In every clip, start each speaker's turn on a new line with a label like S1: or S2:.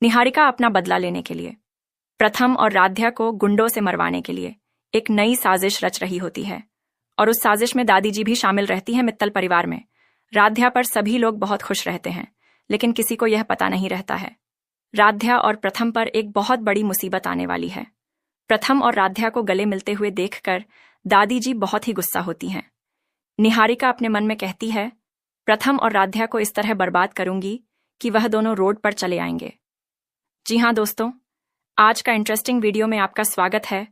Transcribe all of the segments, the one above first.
S1: निहारिका अपना बदला लेने के लिए, प्रथम और राध्या को गुंडों से मरवाने के लिए एक नई साजिश रच रही होती है। और उस साजिश में दादी जी भी शामिल रहती हैं मित्तल परिवार में। राध्या पर सभी लोग बहुत खुश रहते हैं, लेकिन किसी को यह पता नहीं रहता है राध्या और प्रथम पर एक बहुत बड़ी मुसीबत आने वाली है। प्रथम और राध्या को गले मिलते हुए देखकर दादी जी बहुत ही गुस्सा होती हैं। निहारिका अपने मन में कहती है, प्रथम और राध्या को इस तरह बर्बाद करूंगी कि वह दोनों रोड पर चले आएंगे। जी हाँ दोस्तों, आज का इंटरेस्टिंग वीडियो में आपका स्वागत है।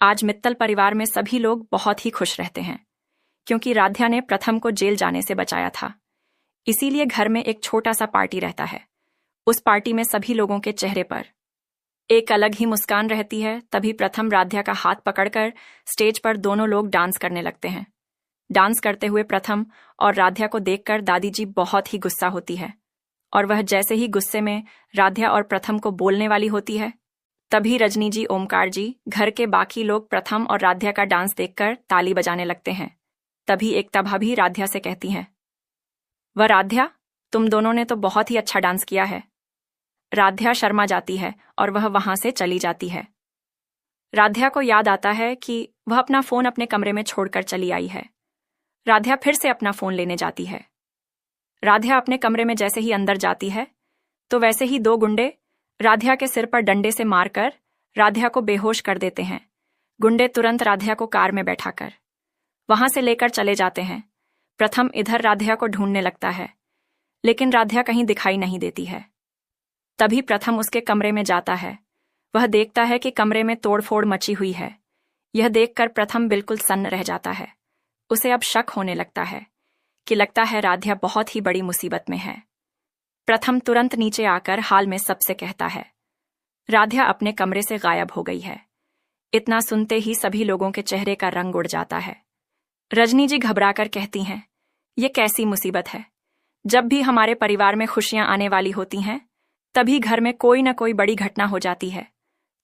S1: आज मित्तल परिवार में सभी लोग बहुत ही खुश रहते हैं, क्योंकि राध्या ने प्रथम को जेल जाने से बचाया था। इसीलिए घर में एक छोटा सा पार्टी रहता है। उस पार्टी में सभी लोगों के चेहरे पर एक अलग ही मुस्कान रहती है। तभी प्रथम राध्या का हाथ पकड़कर स्टेज पर दोनों लोग डांस करने लगते हैं। डांस करते हुए प्रथम और राध्या को देखकर दादी जी बहुत ही गुस्सा होती है, और वह जैसे ही गुस्से में राध्या और प्रथम को बोलने वाली होती है, तभी रजनी जी, ओमकार जी, घर के बाकी लोग प्रथम और राध्या का डांस देखकर ताली बजाने लगते हैं। तभी एकता भाभी राध्या से कहती हैं, वह राध्या, तुम दोनों ने तो बहुत ही अच्छा डांस किया है। राध्या शर्मा जाती है और वह वहां से चली जाती है। राध्या को याद आता है कि वह अपना फोन अपने कमरे में छोड़कर चली आई है। राध्या फिर से अपना फोन लेने जाती है। राध्या अपने कमरे में जैसे ही अंदर जाती है, तो वैसे ही दो गुंडे राध्या के सिर पर डंडे से मारकर राध्या को बेहोश कर देते हैं। गुंडे तुरंत राध्या को कार में बैठाकर वहां से लेकर चले जाते हैं। प्रथम इधर राध्या को ढूंढने लगता है, लेकिन राध्या कहीं दिखाई नहीं देती है। तभी प्रथम उसके कमरे में जाता है। वह देखता है कि कमरे में तोड़फोड़ मची हुई है। यह देखकर प्रथम बिल्कुल सन्न रह जाता है। उसे अब शक होने लगता है कि लगता है राध्या बहुत ही बड़ी मुसीबत में है। प्रथम तुरंत नीचे आकर हाल में सबसे कहता है, राध्या अपने कमरे से गायब हो गई है। इतना सुनते ही सभी लोगों के चेहरे का रंग उड़ जाता है। रजनी जी घबराकर कहती हैं, ये कैसी मुसीबत है। जब भी हमारे परिवार में खुशियां आने वाली होती हैं, तभी घर में कोई न कोई बड़ी घटना हो जाती है।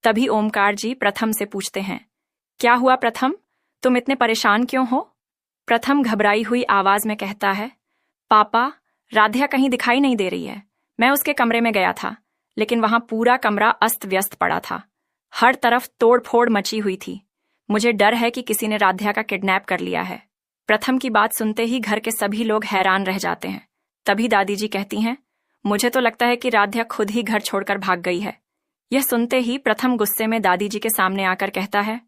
S1: तभी ओमकार जी प्रथम से पूछते हैं, क्या हुआ प्रथम, तुम इतने परेशान क्यों हो? प्रथम घबराई हुई आवाज में कहता है, पापा, राध्या कहीं दिखाई नहीं दे रही है। मैं उसके कमरे में गया था, लेकिन वहां पूरा कमरा अस्त व्यस्त पड़ा था। हर तरफ तोड़ फोड़ मची हुई थी। मुझे डर है कि किसी ने राध्या का किडनैप कर लिया है। प्रथम की बात सुनते ही घर के सभी लोग हैरान रह जाते हैं। तभी दादी जी कहती हैं, मुझे तो लगता है कि राध्या खुद ही घर छोड़कर भाग गई है। यह सुनते ही प्रथम गुस्से में दादी जी के सामने आकर कहता है,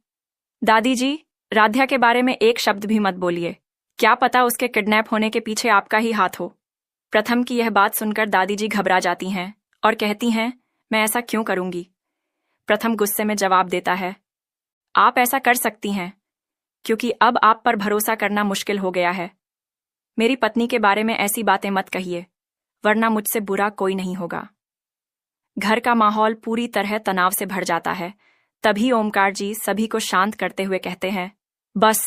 S1: दादी जी, राध्या के बारे में एक शब्द भी मत बोलिए। क्या पता उसके किडनैप होने के पीछे आपका ही हाथ हो। प्रथम की यह बात सुनकर दादी जी घबरा जाती हैं और कहती हैं, मैं ऐसा क्यों करूंगी। प्रथम गुस्से में जवाब देता है, आप ऐसा कर सकती हैं, क्योंकि अब आप पर भरोसा करना मुश्किल हो गया है। मेरी पत्नी के बारे में ऐसी बातें मत कहिए, वरना मुझसे बुरा कोई नहीं होगा। घर का माहौल पूरी तरह तनाव से भर जाता है। तभी ओमकार जी सभी को शांत करते हुए कहते हैं, बस,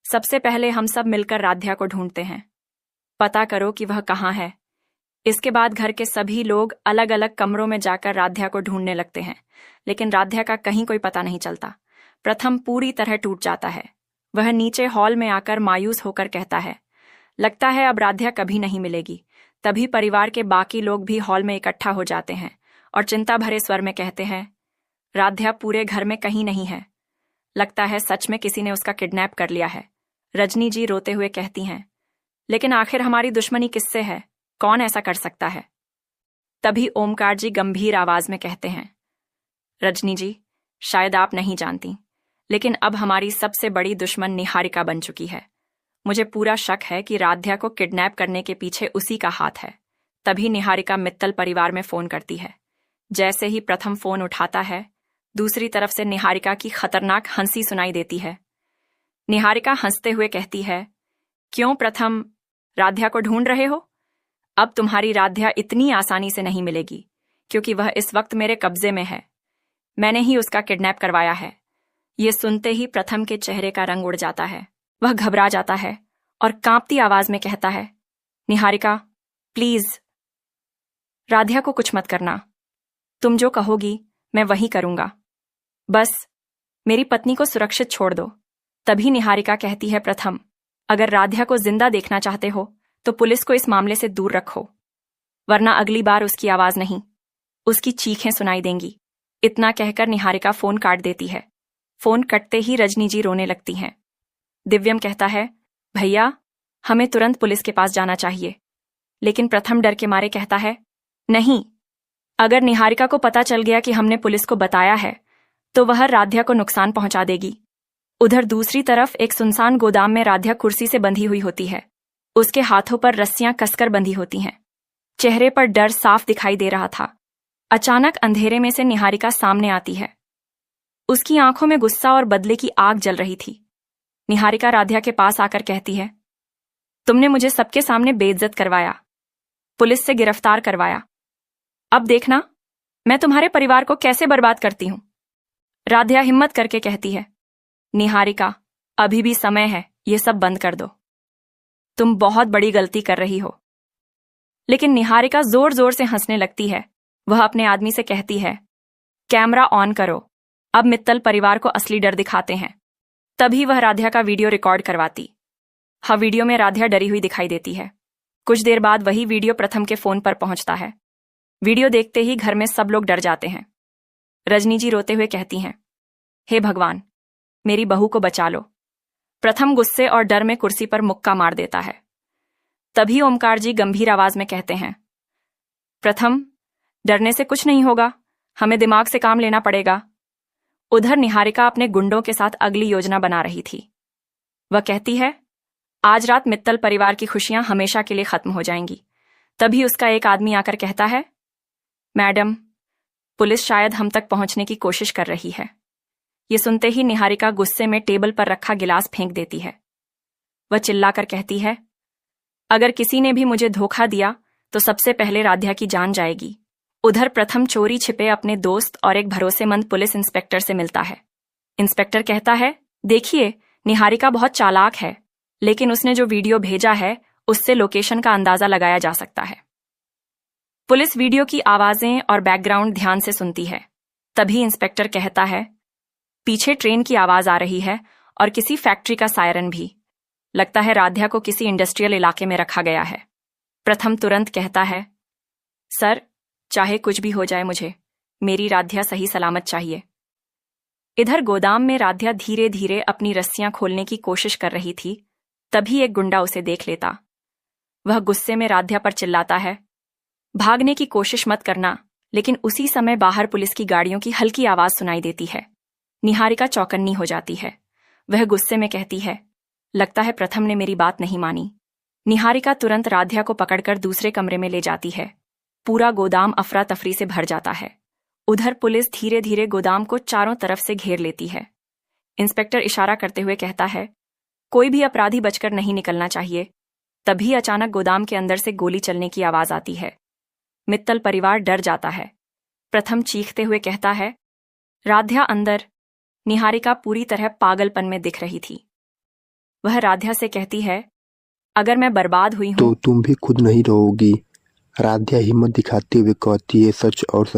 S1: सबसे पहले हम सब मिलकर राध्या को ढूंढते हैं। पता करो कि वह कहाँ है। इसके बाद घर के सभी लोग अलग अलग कमरों में जाकर राध्या को ढूंढने लगते हैं, लेकिन राध्या का कहीं कोई पता नहीं चलता। प्रथम पूरी तरह टूट जाता है। वह नीचे हॉल में आकर मायूस होकर कहता है, लगता है अब राध्या कभी नहीं मिलेगी। तभी परिवार के बाकी लोग भी हॉल में इकट्ठा हो जाते हैं और चिंता भरे स्वर में कहते हैं, राध्या पूरे घर में कहीं नहीं है। लगता है सच में किसी ने उसका किडनैप कर लिया है। रजनी जी रोते हुए कहती हैं, लेकिन आखिर हमारी दुश्मनी किससे है? कौन ऐसा कर सकता है? तभी ओमकार जी गंभीर आवाज में कहते हैं, रजनी जी, शायद आप नहीं जानती, लेकिन अब हमारी सबसे बड़ी दुश्मन निहारिका बन चुकी है। मुझे पूरा शक है कि राध्या को किडनैप करने के पीछे उसी का हाथ है। तभी निहारिका मित्तल परिवार में फोन करती है। जैसे ही प्रथम फोन उठाता है, दूसरी तरफ से निहारिका की खतरनाक हंसी सुनाई देती है। निहारिका हंसते हुए कहती है, क्यों प्रथम, राध्या को ढूंढ रहे हो? अब तुम्हारी राध्या इतनी आसानी से नहीं मिलेगी, क्योंकि वह इस वक्त मेरे कब्जे में है। मैंने ही उसका किडनैप करवाया है। ये सुनते ही प्रथम के चेहरे का रंग उड़ जाता है। वह घबरा जाता है और कांपती आवाज में कहता है, निहारिका, प्लीज, राध्या को कुछ मत करना। तुम जो कहोगी मैं वही करूंगा। बस मेरी पत्नी को सुरक्षित छोड़ दो। तभी निहारिका कहती है, प्रथम, अगर राध्या को जिंदा देखना चाहते हो तो पुलिस को इस मामले से दूर रखो, वरना अगली बार उसकी आवाज नहीं, उसकी चीखें सुनाई देंगी। इतना कहकर निहारिका फोन काट देती है। फोन कटते ही रजनी जी रोने लगती हैं। दिव्यम कहता है, भैया हमें तुरंत पुलिस के पास जाना चाहिए। लेकिन प्रथम डर के मारे कहता है, नहीं, अगर निहारिका को पता चल गया कि हमने पुलिस को बताया है तो वह राध्या को नुकसान पहुंचा देगी। उधर दूसरी तरफ एक सुनसान गोदाम में राध्या कुर्सी से बंधी हुई होती है। उसके हाथों पर रस्सियां कसकर बंधी होती हैं। चेहरे पर डर साफ दिखाई दे रहा था। अचानक अंधेरे में से निहारिका सामने आती है। उसकी आंखों में गुस्सा और बदले की आग जल रही थी। निहारिका राध्या के पास आकर कहती है, तुमने मुझे सबके सामने बेइज्जत करवाया, पुलिस से गिरफ्तार करवाया। अब देखना मैं तुम्हारे परिवार को कैसे बर्बाद करती हूं। राध्या हिम्मत करके कहती है, निहारिका अभी भी समय है, ये सब बंद कर दो। तुम बहुत बड़ी गलती कर रही हो। लेकिन निहारिका जोर जोर से हंसने लगती है। वह अपने आदमी से कहती है, कैमरा ऑन करो, अब मित्तल परिवार को असली डर दिखाते हैं। तभी वह राध्या का वीडियो रिकॉर्ड करवाती। हाँ, वीडियो में राध्या डरी हुई दिखाई देती है। कुछ देर बाद वही वीडियो प्रथम के फोन पर पहुंचता है। वीडियो देखते ही घर में सब लोग डर जाते हैं। रजनी जी रोते हुए कहती हैं, हे भगवान, मेरी बहू को बचा लो। प्रथम गुस्से और डर में कुर्सी पर मुक्का मार देता है। तभी ओमकार जी गंभीर आवाज में कहते हैं, प्रथम, डरने से कुछ नहीं होगा, हमें दिमाग से काम लेना पड़ेगा। उधर निहारिका अपने गुंडों के साथ अगली योजना बना रही थी। वह कहती है, आज रात मित्तल परिवार की खुशियां हमेशा के लिए खत्म हो जाएंगी। तभी उसका एक आदमी आकर कहता है, मैडम, पुलिस शायद हम तक पहुंचने की कोशिश कर रही है। ये सुनते ही निहारिका गुस्से में टेबल पर रखा गिलास फेंक देती है। वह चिल्लाकर कहती है, अगर किसी ने भी मुझे धोखा दिया तो सबसे पहले राध्या की जान जाएगी। उधर प्रथम चोरी छिपे अपने दोस्त और एक भरोसेमंद पुलिस इंस्पेक्टर से मिलता है। इंस्पेक्टर कहता है, देखिए, निहारिका बहुत चालाक है, लेकिन उसने जो वीडियो भेजा है उससे लोकेशन का अंदाजा लगाया जा सकता है। पुलिस वीडियो की आवाजें और बैकग्राउंड ध्यान से सुनती है। तभी इंस्पेक्टर कहता है, पीछे ट्रेन की आवाज आ रही है और किसी फैक्ट्री का सायरन भी। लगता है राध्या को किसी इंडस्ट्रियल इलाके में रखा गया है। प्रथम तुरंत कहता है, सर, चाहे कुछ भी हो जाए, मुझे मेरी राध्या सही सलामत चाहिए। इधर गोदाम में राध्या धीरे धीरे अपनी रस्सियां खोलने की कोशिश कर रही थी। तभी एक गुंडा उसे देख लेता। वह गुस्से में राध्या पर चिल्लाता है, भागने की कोशिश मत करना। लेकिन उसी समय बाहर पुलिस की गाड़ियों की हल्की आवाज सुनाई देती है। निहारिका चौकन्नी हो जाती है। वह गुस्से में कहती है, लगता है प्रथम ने मेरी बात नहीं मानी। निहारिका तुरंत राध्या को पकड़कर दूसरे कमरे में ले जाती है। पूरा गोदाम अफरा तफरी से भर जाता है। उधर पुलिस धीरे धीरे गोदाम को चारों तरफ से घेर लेती है। इंस्पेक्टर इशारा करते हुए कहता है, कोई भी अपराधी बचकर नहीं निकलना चाहिए। तभी अचानक गोदाम के अंदर से गोली चलने की आवाज आती है। मित्तल परिवार डर जाता है। प्रथम चीखते हुए कहता है, राध्या अंदर। निहारिका पूरी तरह पागलपन में दिख रही थी। वह राध्या से कहती है, अगर मैं बर्बाद हुई हूं
S2: तो तुम भी खुद नहीं रहोगी। राध्या हिम्मत दिखाते हुए कहती है, सच और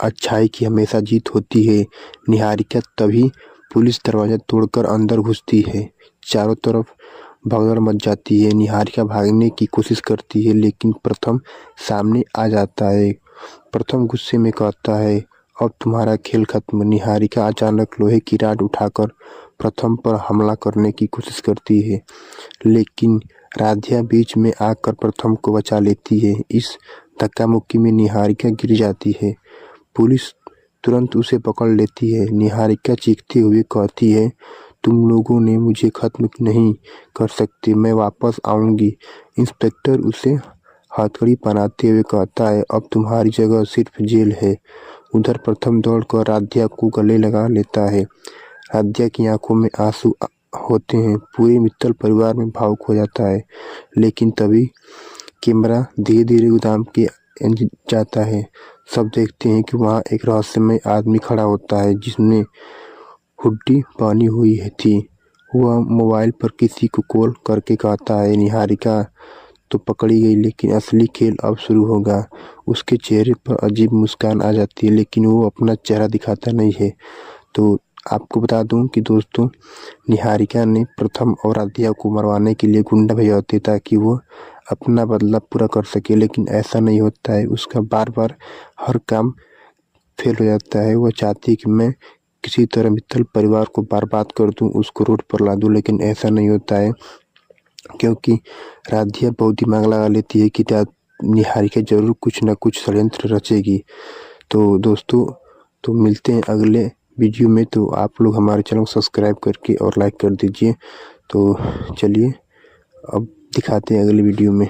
S2: अच्छाई की हमेशा जीत होती है। निहारिका तभी पुलिस दरवाजा तोड़कर अंदर घुसती है। चारों तरफ भगदड़ मच जाती है। निहारिका भागने की कोशिश करती है, लेकिन प्रथम सामने आ जाता है। प्रथम गुस्से में कहता है, अब तुम्हारा खेल खत्म। निहारिका अचानक लोहे की रॉड उठाकर प्रथम पर हमला करने की कोशिश करती है, लेकिन राध्या बीच में आकर प्रथम को बचा लेती है। इस धक्का मुक्की में निहारिका गिर जाती है। पुलिस तुरंत उसे पकड़ लेती है। निहारिका चीखते हुए कहती है, तुम लोगों ने मुझे खत्म नहीं कर सकते, मैं वापस आऊंगी। इंस्पेक्टर उसे हथकड़ी पहनाते हुए कहता है, अब तुम्हारी जगह सिर्फ जेल है। उधर प्रथम दौड़कर राध्या को गले लगा लेता है। राध्या की आंखों में आंसू होते हैं। पूरे मित्तल परिवार में भावुक हो जाता है। लेकिन तभी कैमरा धीरे धीरे गोदाम के जाता है। सब देखते हैं कि वहाँ एक रहस्यमय आदमी खड़ा होता है, जिसने हुड्डी पहनी हुई थी। वह मोबाइल पर किसी को कॉल करके कहता है, निहारिका तो पकड़ी गई, लेकिन असली खेल अब शुरू होगा। उसके चेहरे पर अजीब मुस्कान आ जाती है, लेकिन वो अपना चेहरा दिखाता नहीं है। तो आपको बता दूं कि दोस्तों, निहारिका ने प्रथम और राध्या को मरवाने के लिए गुंडा भेजा होते ताकि वो अपना बदला पूरा कर सके, लेकिन ऐसा नहीं होता है। उसका बार बार हर काम फेल हो जाता है। वह चाहती है कि मैं किसी तरह मित्तल परिवार को बर्बाद कर दूं, उसको रोड पर ला दूं, लेकिन ऐसा नहीं होता है क्योंकि राधिया बहुत दिमाग लगा लेती है कि निहारिका जरूर कुछ ना कुछ षड्यंत्र रचेगी। तो दोस्तों, तो मिलते हैं अगले वीडियो में। तो आप लोग हमारे चैनल को सब्सक्राइब करके और लाइक कर दीजिए। तो चलिए अब दिखाते हैं अगले वीडियो में।